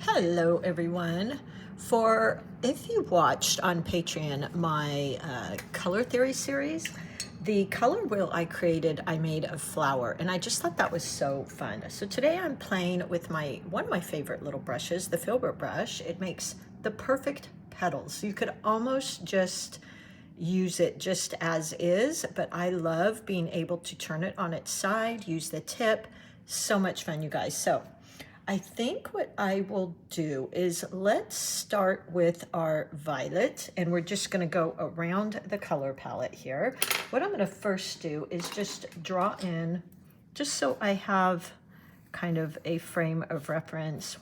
Hello everyone. If you watched on Patreon my color theory series, the color wheel I created, I made a flower, and I just thought that was so fun. So today I'm playing with one of my favorite little brushes, the Filbert brush. It makes the perfect petals. You could almost just use it just as is, but I love being able to turn it on its side, use the tip. So much fun, you guys. So I think what I will do is let's start with our violet, and we're just going to go around the color palette here. What I'm going to first do is just draw in, just so I have kind of a frame of reference.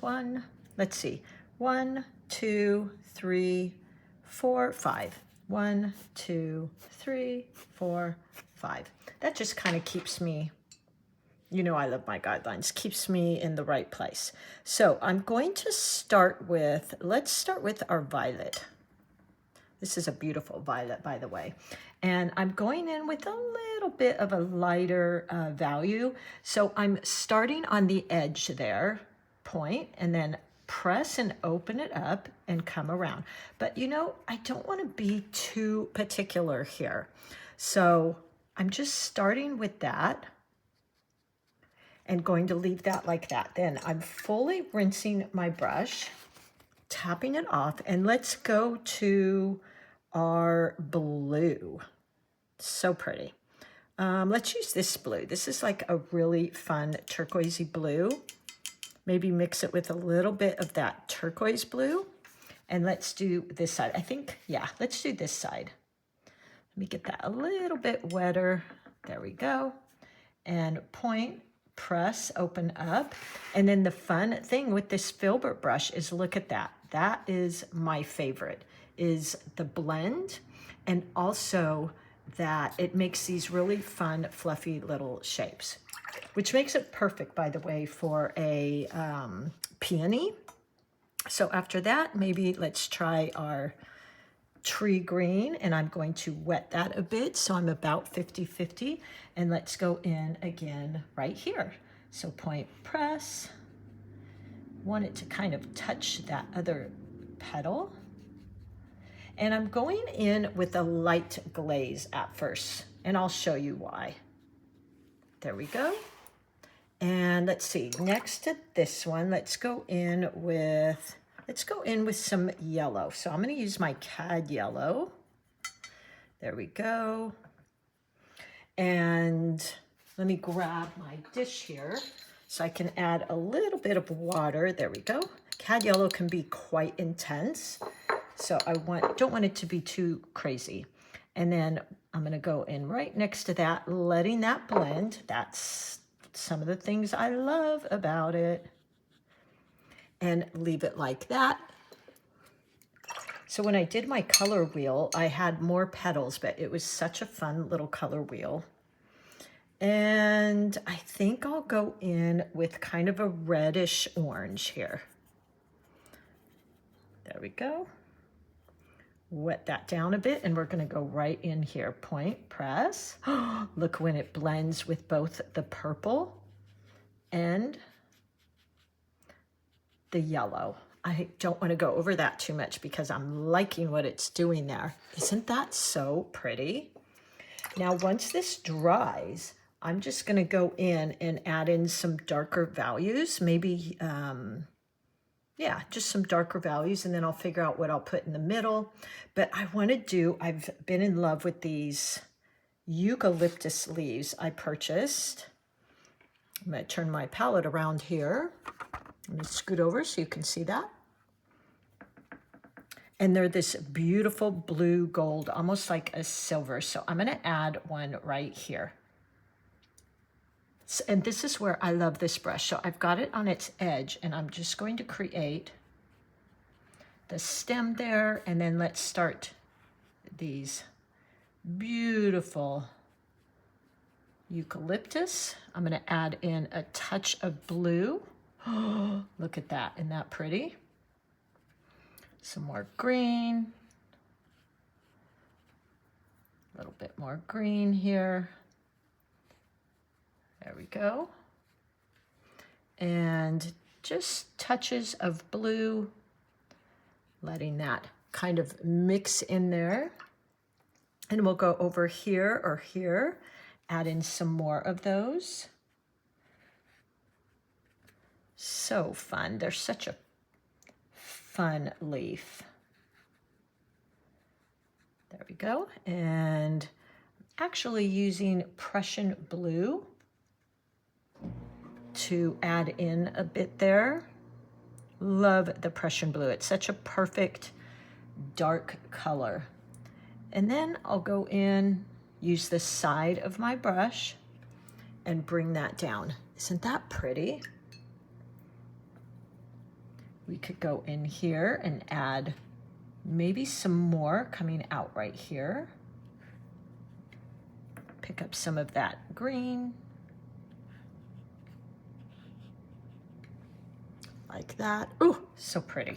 Let's see, 1, 2, 3, 4, 5. 1, 2, 3, 4, 5. That just kind of keeps me, you know, I love my guidelines, keeps me in the right place. So I'm going to let's start with our violet. This is a beautiful violet, by the way. And I'm going in with a little bit of a lighter value. So I'm starting on the edge there, point, and then press and open it up and come around. But you know, I don't want to be too particular here. So I'm just starting with that and going to leave that like that. Then I'm fully rinsing my brush, tapping it off, and let's go to our blue. So pretty. Let's use this blue. This is like a really fun turquoisey blue. Maybe mix it with a little bit of that turquoise blue. And let's do this side. I think, yeah, let's do this side. Let me get that a little bit wetter. There we go. And point, press, open up. And then the fun thing with this Filbert brush is, look at that. That is my favorite, is the blend, and also that it makes these really fun, fluffy little shapes, which makes it perfect, by the way, for a peony. So after that, maybe let's try our tree green, and I'm going to wet that a bit, so I'm about 50-50, and let's go in again right here. So point, press, want it to kind of touch that other petal, and I'm going in with a light glaze at first, and I'll show you why. There we go. And let's see, next to this one, let's go in with some yellow. So I'm going to use my CAD yellow. There we go. And let me grab my dish here so I can add a little bit of water. There we go. CAD yellow can be quite intense, so I don't want it to be too crazy. And then I'm going to go in right next to that, letting that blend. That's some of the things I love about it. And leave it like that. So when I did my color wheel, I had more petals, but it was such a fun little color wheel. And I think I'll go in with kind of a reddish orange here. There we go. Wet that down a bit, and we're going to go right in here. Point, press. Look when it blends with both the purple and the yellow. I don't want to go over that too much because I'm liking what it's doing there. Isn't that so pretty? Now, once this dries, I'm just going to go in and add in some darker values, maybe, yeah, just some darker values, and then I'll figure out what I'll put in the middle. But I've been in love with these eucalyptus leaves I purchased. I'm going to turn my palette around here. I'm going to scoot over so you can see that. And they're this beautiful blue gold, almost like a silver. So I'm going to add one right here. And this is where I love this brush. So I've got it on its edge, and I'm just going to create the stem there. And then let's start these beautiful eucalyptus. I'm going to add in a touch of blue. Oh, look at that. Isn't that pretty? Some more green. A little bit more green here. There we go. And just touches of blue, letting that kind of mix in there. And we'll go over here or here, add in some more of those. So fun. They're such a fun leaf. There we go. And actually using Prussian blue to add in a bit there. Love the Prussian blue. It's such a perfect dark color. And then I'll go in, use the side of my brush and bring that down. Isn't that pretty? We could go in here and add maybe some more coming out right here. Pick up some of that green. Like that. Ooh, so pretty.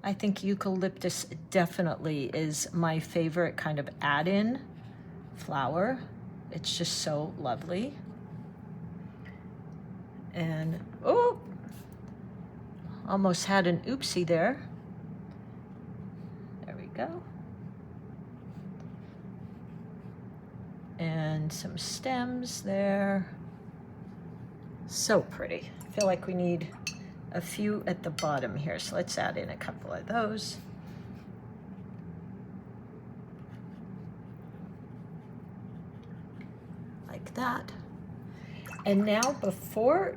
I think eucalyptus definitely is my favorite kind of add-in flower. It's just so lovely. And, oh, almost had an oopsie there. There we go. And some stems there. So pretty. I feel like we need a few at the bottom here, so let's add in a couple of those. Like that. And now before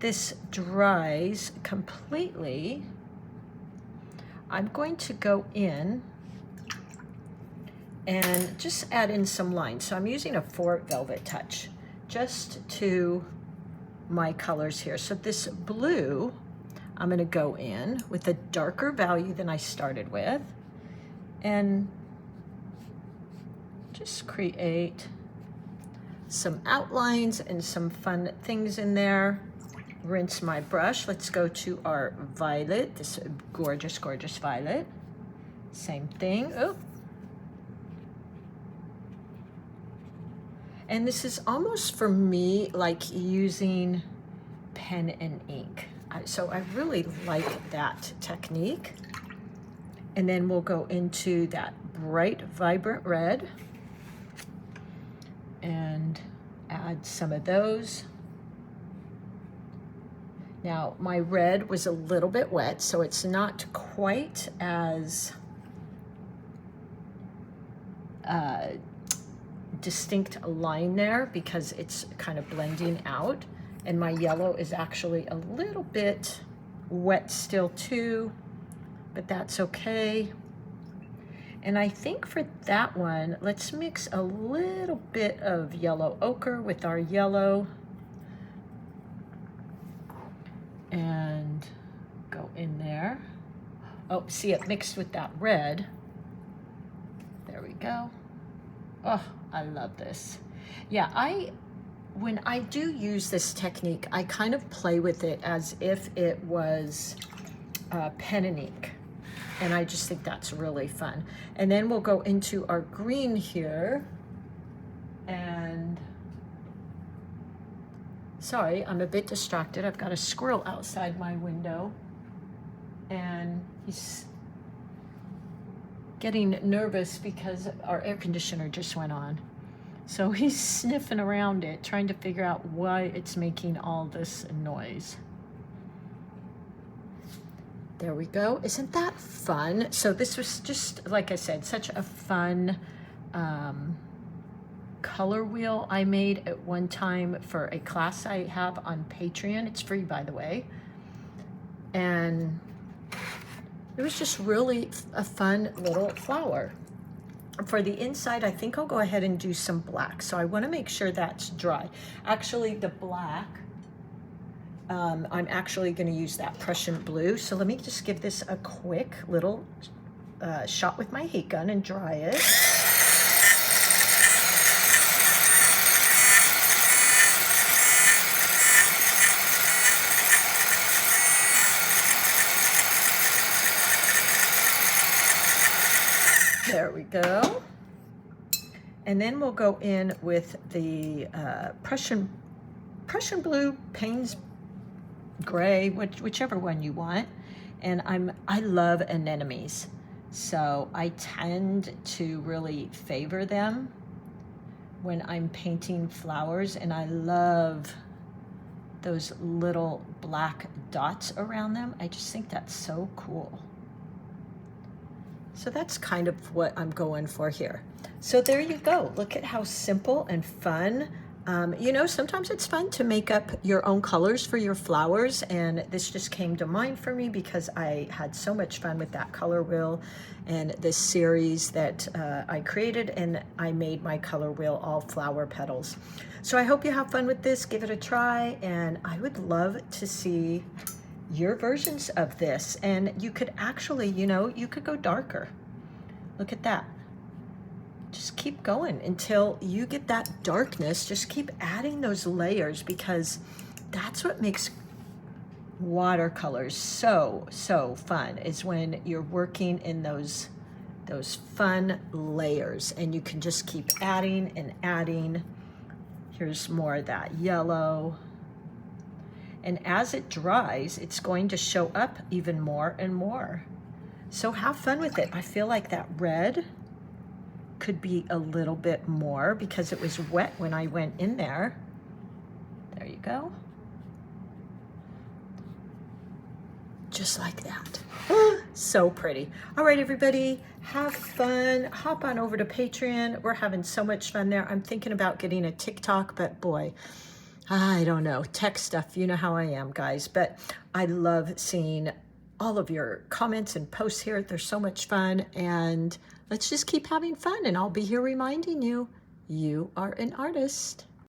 this dries completely, I'm going to go in and just add in some lines. So I'm using a 4 Velvet Touch just to my colors here. So this blue, I'm going to go in with a darker value than I started with and just create some outlines and some fun things in there. Rinse my brush. Let's go to our violet, this gorgeous, gorgeous violet. Same thing. Oh. And this is almost for me like using pen and ink. So I really like that technique. And then we'll go into that bright, vibrant red and add some of those. Now, my red was a little bit wet, so it's not quite as distinct a line there because it's kind of blending out. And my yellow is actually a little bit wet still too, but that's okay. And I think for that one, let's mix a little bit of yellow ochre with our yellow and go in there. Oh, see, it mixed with that red. There we go. Oh, I love this. Yeah, when I do use this technique, I kind of play with it as if it was pen and ink. And I just think that's really fun. And then we'll go into our green here. And sorry, I'm a bit distracted. I've got a squirrel outside my window. And he's getting nervous because our air conditioner just went on. So he's sniffing around it, trying to figure out why it's making all this noise. There we go. Isn't that fun? So this was just, like I said, such a fun color wheel I made at one time for a class I have on Patreon. It's free, by the way. And it was just really a fun little flower. For the inside, I think I'll go ahead and do some black. So I want to make sure that's dry. Actually, the black, I'm actually going to use that Prussian blue. So let me just give this a quick little shot with my heat gun and dry it. There we go. And then we'll go in with the Prussian blue Payne's gray, whichever one you want. And I love anemones, so I tend to really favor them when I'm painting flowers, and I love those little black dots around them. I just think that's so cool. So that's kind of what I'm going for here. So there you go. Look at how simple and fun. You know, sometimes it's fun to make up your own colors for your flowers, and this just came to mind for me because I had so much fun with that color wheel and this series that I created, and I made my color wheel all flower petals. So I hope you have fun with this. Give it a try, and I would love to see your versions of this. And you could actually, you know, you could go darker. Look at that. Just keep going until you get that darkness. Just keep adding those layers, because that's what makes watercolors so fun, is when you're working in those fun layers, and you can just keep adding and adding. Here's more of that yellow. And as it dries, it's going to show up even more and more. So have fun with it. I feel like that red could be a little bit more because it was wet when I went in there. There you go. Just like that. So pretty. All right, everybody, have fun. Hop on over to Patreon. We're having so much fun there. I'm thinking about getting a TikTok, but boy, I don't know. Tech stuff, you know how I am, guys. But I love seeing all of your comments and posts here. They're so much fun, and let's just keep having fun, and I'll be here reminding you, you are an artist.